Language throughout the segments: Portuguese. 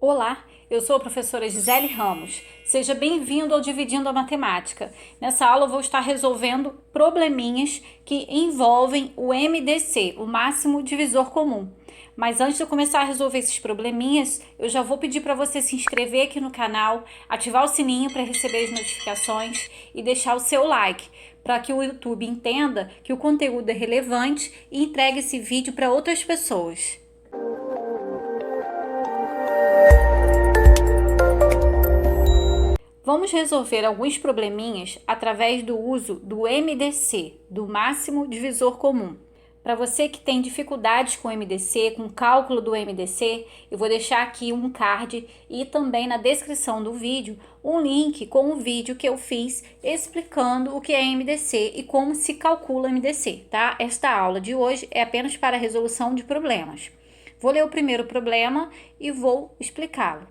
Olá, eu sou a professora Gisele Ramos. Seja bem-vindo ao Dividindo a Matemática. Nessa aula eu vou estar resolvendo probleminhas que envolvem o MDC, o máximo divisor comum. Mas antes de eu começar a resolver esses probleminhas, eu já vou pedir para você se inscrever aqui no canal, ativar o sininho para receber as notificações e deixar o seu like, para que o YouTube entenda que o conteúdo é relevante e entregue esse vídeo para outras pessoas. Vamos resolver alguns probleminhas através do uso do MDC, do máximo divisor comum. Para você que tem dificuldades com o MDC, com o cálculo do MDC, eu vou deixar aqui um card e também na descrição do vídeo um link com o vídeo que eu fiz explicando o que é MDC e como se calcula MDC, tá? Esta aula de hoje é apenas para a resolução de problemas. Vou ler o primeiro problema e vou explicá-lo.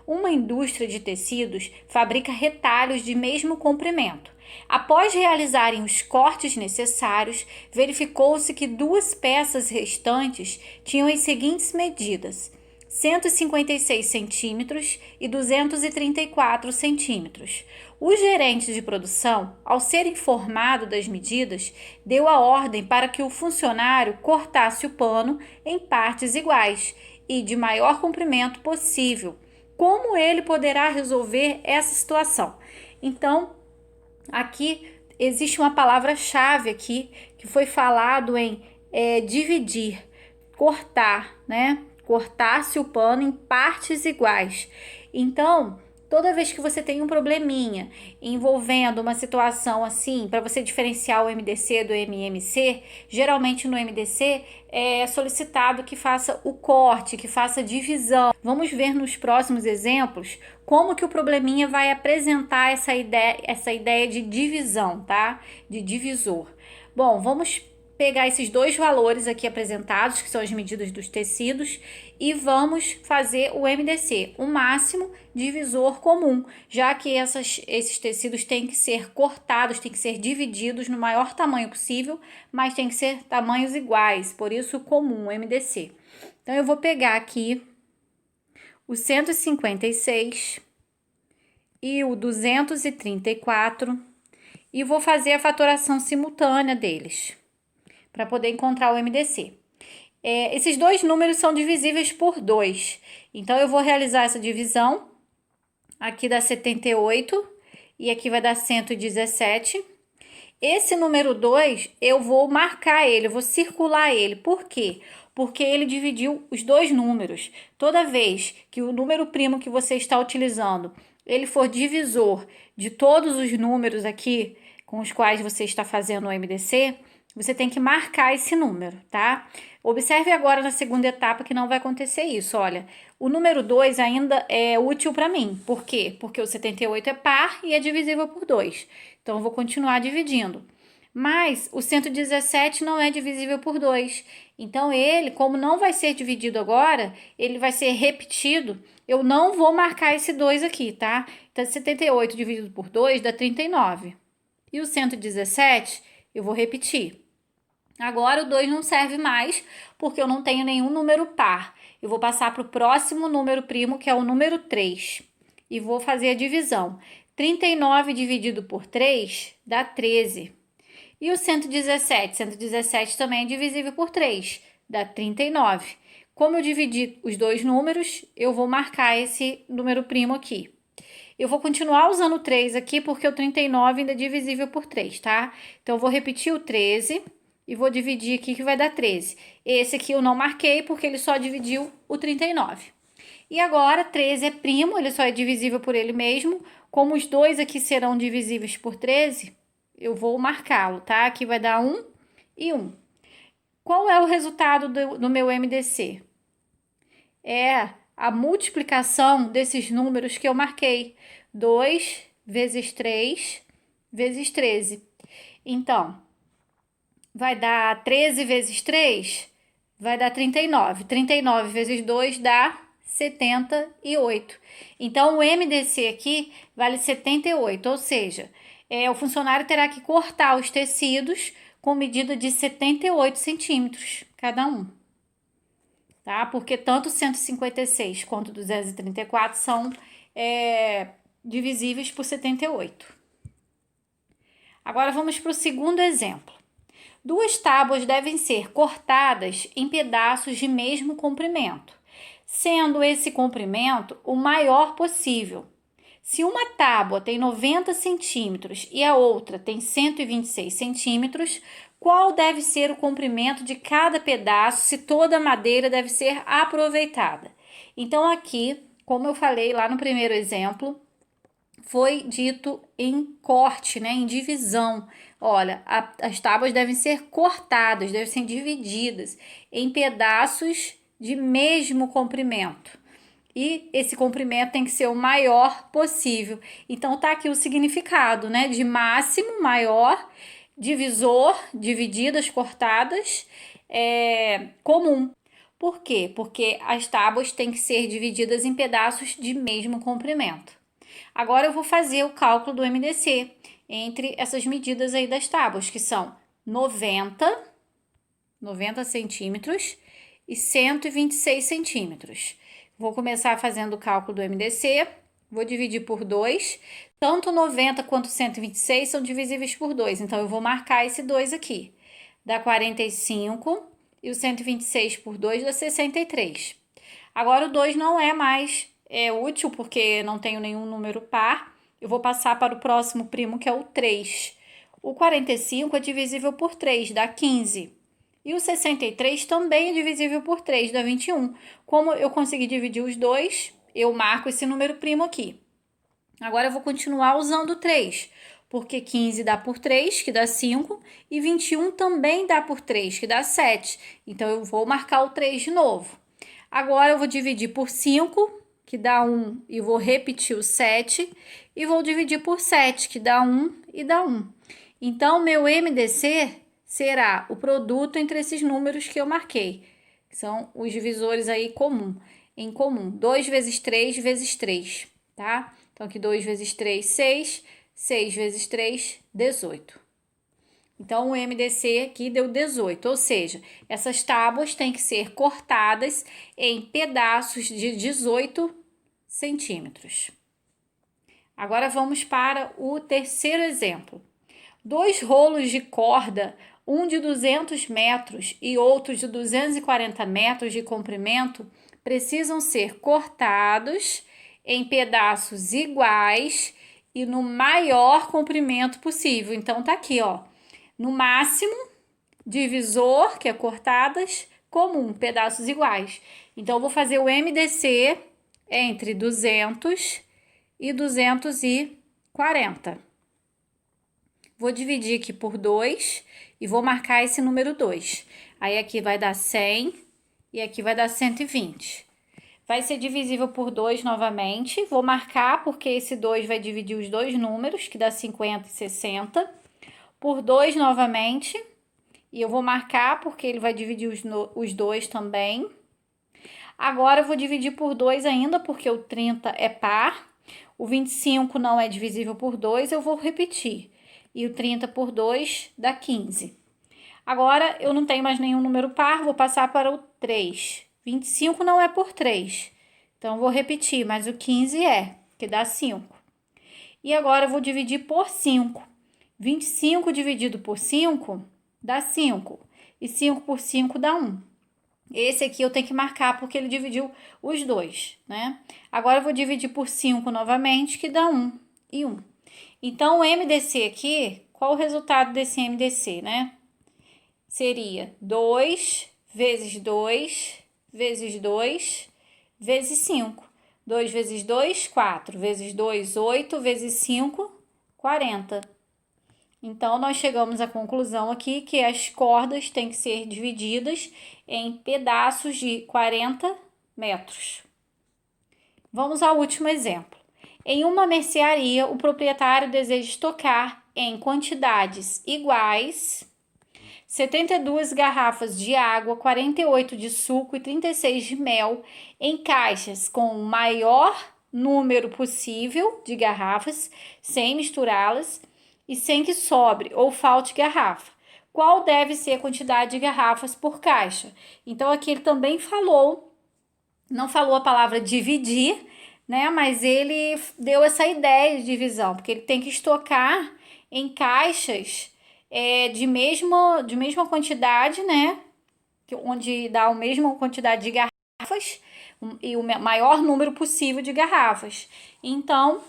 Uma indústria de tecidos fabrica retalhos de mesmo comprimento. Após realizarem os cortes necessários, verificou-se que duas peças restantes tinham as seguintes medidas: 156 centímetros e 234 centímetros. O gerente de produção, ao ser informado das medidas, deu a ordem para que o funcionário cortasse o pano em partes iguais e de maior comprimento possível. Como ele poderá resolver essa situação? Então, aqui existe uma palavra-chave aqui que foi falado em dividir, cortar, né? Cortar-se o pano em partes iguais. Então, toda vez que você tem um probleminha envolvendo uma situação assim, para você diferenciar o MDC do MMC, geralmente no MDC é solicitado que faça o corte, que faça a divisão. Vamos ver nos próximos exemplos como que o probleminha vai apresentar essa ideia de divisão, tá? De divisor. Bom, vamos pegar esses dois valores aqui apresentados, que são as medidas dos tecidos, e vamos fazer o MDC, o máximo divisor comum, já que esses tecidos têm que ser cortados, têm que ser divididos no maior tamanho possível, mas tem que ser tamanhos iguais, por isso comum, MDC. Então, eu vou pegar aqui o 156 e o 234 e vou fazer a fatoração simultânea deles, para poder encontrar o MDC. Esses dois números são divisíveis por 2. Então, eu vou realizar essa divisão. Aqui dá 78 e aqui vai dar 117. Esse número 2, eu vou marcar ele, eu vou circular ele. Por quê? Porque ele dividiu os dois números. Toda vez que o número primo que você está utilizando, ele for divisor de todos os números aqui com os quais você está fazendo o MDC, você tem que marcar esse número, tá? Observe agora na segunda etapa que não vai acontecer isso. Olha, o número 2 ainda é útil para mim. Por quê? Porque o 78 é par e é divisível por 2. Então, eu vou continuar dividindo. Mas o 117 não é divisível por 2. Então, ele, como não vai ser dividido agora, ele vai ser repetido. Eu não vou marcar esse 2 aqui, tá? Então, 78 dividido por 2 dá 39. E o 117, eu vou repetir. Agora o 2 não serve mais, porque eu não tenho nenhum número par. Eu vou passar para o próximo número primo, que é o número 3. E vou fazer a divisão. 39 dividido por 3 dá 13. E o 117? 117 também é divisível por 3, dá 39. Como eu dividi os dois números, eu vou marcar esse número primo aqui. Eu vou continuar usando o 3 aqui, porque o 39 ainda é divisível por 3, tá? Então, eu vou repetir o 13 e vou dividir aqui, que vai dar 13. Esse aqui eu não marquei, porque ele só dividiu o 39. E agora, 13 é primo, ele só é divisível por ele mesmo. Como os dois aqui serão divisíveis por 13, eu vou marcá-lo, tá? Aqui vai dar 1 e 1. Qual é o resultado do meu MDC? É a multiplicação desses números que eu marquei. 2 vezes 3 vezes 13. Então, vai dar 13 vezes 3, vai dar 39. 39 vezes 2 dá 78. Então, o MDC aqui vale 78, ou seja, o funcionário terá que cortar os tecidos com medida de 78 centímetros cada um. tá? Porque tanto 156 quanto 234 são divisíveis por 78. Agora vamos para o segundo exemplo. 2 tábuas devem ser cortadas em pedaços de mesmo comprimento, sendo esse comprimento o maior possível. Se uma tábua tem 90 centímetros e a outra tem 126 centímetros, qual deve ser o comprimento de cada pedaço se toda a madeira deve ser aproveitada? Então, aqui, como eu falei lá no primeiro exemplo, foi dito em corte, né, em divisão. Olha, as tábuas devem ser cortadas, devem ser divididas em pedaços de mesmo comprimento. E esse comprimento tem que ser o maior possível. Então, tá aqui o significado, né? De máximo, maior, divisor, divididas, cortadas, comum. Por quê? Porque as tábuas têm que ser divididas em pedaços de mesmo comprimento. Agora eu vou fazer o cálculo do MDC entre essas medidas aí das tábuas, que são 90 centímetros e 126 centímetros. Vou começar fazendo o cálculo do MDC, vou dividir por 2. Tanto 90 quanto 126 são divisíveis por 2, então eu vou marcar esse 2 aqui. Dá 45 e o 126 por 2 dá 63. Agora o 2 não é mais útil porque não tenho nenhum número par. Eu vou passar para o próximo primo, que é o 3. O 45 é divisível por 3, dá 15. E o 63 também é divisível por 3, dá 21. Como eu consegui dividir os dois, eu marco esse número primo aqui. Agora eu vou continuar usando o 3, porque 15 dá por 3, que dá 5, e 21 também dá por 3, que dá 7. Então, eu vou marcar o 3 de novo. Agora, eu vou dividir por 5, que dá 1, e vou repetir o 7, e vou dividir por 7, que dá 1 e dá 1. Então, meu MDC será o produto entre esses números que eu marquei. São os divisores aí em comum. 2 vezes 3 vezes 3, tá? Então, aqui 2 vezes 3, 6. 6 vezes 3, 18. Então, o MDC aqui deu 18, ou seja, essas tábuas têm que ser cortadas em pedaços de 18 centímetros. Agora, vamos para o terceiro exemplo. 2 rolos de corda, um de 200 metros e outro de 240 metros de comprimento, precisam ser cortados em pedaços iguais e no maior comprimento possível. Então, tá aqui, ó. No máximo, divisor, que é cortadas, comum, pedaços iguais. Então, eu vou fazer o MDC entre 200 e 240. Vou dividir aqui por 2 e vou marcar esse número 2. Aí, aqui vai dar 100 e aqui vai dar 120. Vai ser divisível por 2 novamente. Vou marcar porque esse 2 vai dividir os dois números, que dá 50 e 60. Por 2 novamente. E eu vou marcar porque ele vai dividir os dois também. Agora, eu vou dividir por 2 ainda, porque o 30 é par. O 25 não é divisível por 2, eu vou repetir. E o 30 por 2 dá 15. Agora, eu não tenho mais nenhum número par, vou passar para o 3. 25 não é por 3, então vou repetir, mas o 15 que dá 5. E agora eu vou dividir por 5. 25 dividido por 5 dá 5, e 5 por 5 dá 1. Esse aqui eu tenho que marcar porque ele dividiu os dois, né? Agora eu vou dividir por 5 novamente, que dá 1 e 1. Então, o MDC aqui, qual o resultado desse MDC, né? Seria 2 vezes 2 vezes 2 vezes 5. 2 vezes 2, 4. Vezes 2, 8. Vezes 5, 40. Então, nós chegamos à conclusão aqui que as cordas têm que ser divididas em pedaços de 40 metros. Vamos ao último exemplo. Em uma mercearia, o proprietário deseja estocar em quantidades iguais 72 garrafas de água, 48 de suco e 36 de mel em caixas com o maior número possível de garrafas, sem misturá-las e sem que sobre ou falte garrafa. qual deve ser a quantidade de garrafas por caixa. Então, aqui ele também não falou a palavra dividir, né? Mas ele deu essa ideia de divisão, porque ele tem que estocar em caixas de mesma quantidade, né? Onde dá a mesma quantidade de garrafas e o maior número possível de garrafas. Então,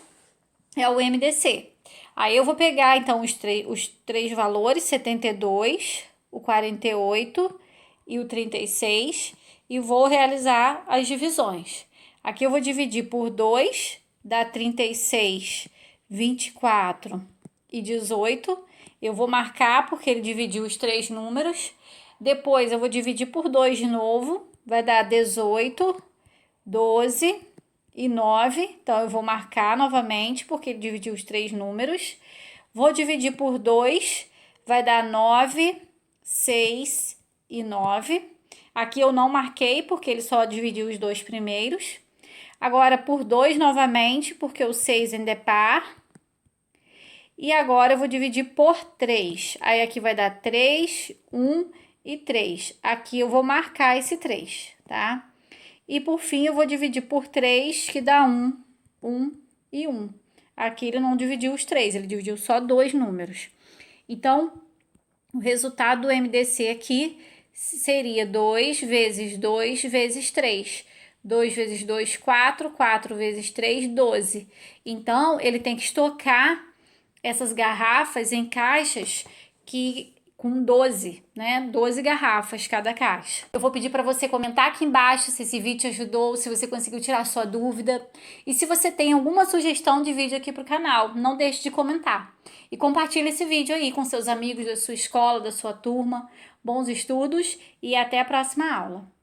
é o MDC. Aí eu vou pegar, então, os três valores, 72, o 48 e o 36, e vou realizar as divisões. Aqui eu vou dividir por 2, dá 36, 24 e 18. Eu vou marcar porque ele dividiu os três números. Depois eu vou dividir por 2 de novo, vai dar 18, 12 e 9. Então, eu vou marcar novamente porque ele dividiu os três números. Vou dividir por 2, vai dar 9, 6 e 9. Aqui eu não marquei porque ele só dividiu os dois primeiros. Agora, por 2 novamente, porque o 6 ainda é par. E agora eu vou dividir por 3. Aí aqui vai dar 3, 1 e 3. Aqui eu vou marcar esse 3, tá? E por fim eu vou dividir por 3, que dá 1, 1 e 1. Aqui ele não dividiu os 3, ele dividiu só dois números. Então, o resultado do MDC aqui seria 2 vezes 2 vezes 3. 2 vezes 2, 4. 4 vezes 3, 12. Então, ele tem que estocar essas garrafas em caixas com 12, né? 12 garrafas cada caixa. Eu vou pedir para você comentar aqui embaixo se esse vídeo te ajudou, se você conseguiu tirar sua dúvida. E se você tem alguma sugestão de vídeo aqui pro canal, não deixe de comentar. E compartilhe esse vídeo aí com seus amigos da sua escola, da sua turma. Bons estudos e até a próxima aula.